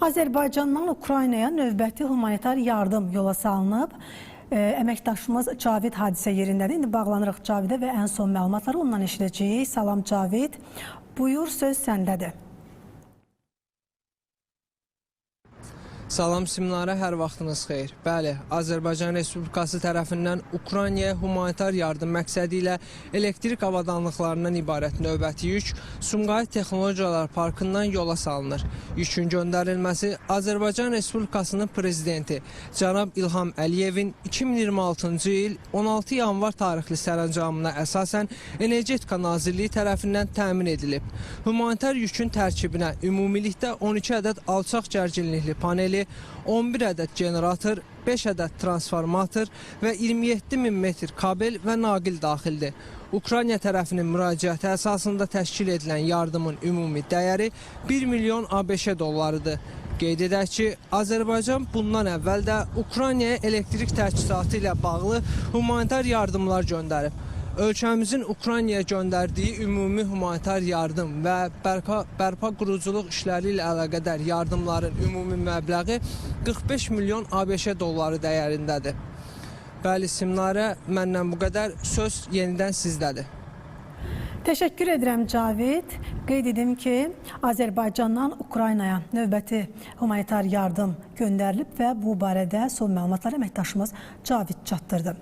Azərbaycandan Ukraynaya növbəti humanitar yardım yola salınıb. Əməkdaşımız Cavid hadisə yerindədir. İndi bağlanırıq Cavidə və ən son məlumatları ondan eşidəcəyik. Salam Cavid, buyur, söz səndədir. Salam Simlara, hər vaxtınız xeyir. Bəli, Azərbaycan Respublikası tərəfindən Ukraynaya humanitar yardım məqsədi ilə elektrik avadanlıqlarından ibarət növbəti yük Sumqayıt Texnologiyalar Parkından yola salınır. Yükün göndərilməsi Azərbaycan Respublikasının prezidenti cənab İlham Əliyevin 2026-cı il 16 yanvar tarixli sərəncamına əsasən Energetika Nazirliyi tərəfindən təmin edilib. Humanitar yükün tərkibinə ümumilikdə 12 ədəd alçaq gərginlikli paneli, 11 ədəd generator, 5 ədəd transformator və 27 min metr kabel və naqil daxildir. Ukrayna tərəfinin müraciəti əsasında təşkil edilən yardımın ümumi dəyəri 1 milyon ABŞ dollarıdır. Qeyd edək ki, Azərbaycan bundan əvvəl də Ukraynaya elektrik təchizatı ilə bağlı humanitar yardımlar göndərib. Ölkəmizin Ukraynaya göndərdiyi ümumi humanitar yardım və bərpa quruculuq işləri ilə əlaqədar yardımların ümumi məbləği 45 milyon ABŞ dolları dəyərindədir. Bəli, Simnarə, məndən bu qədər. Söz yenidən sizdədir. Təşəkkür edirəm Cavid. Qeyd edim ki, Azərbaycandan Ukraynaya növbəti humanitar yardım göndərilib və bu barədə son məlumatları əməkdaşımız Cavid çatdırdı.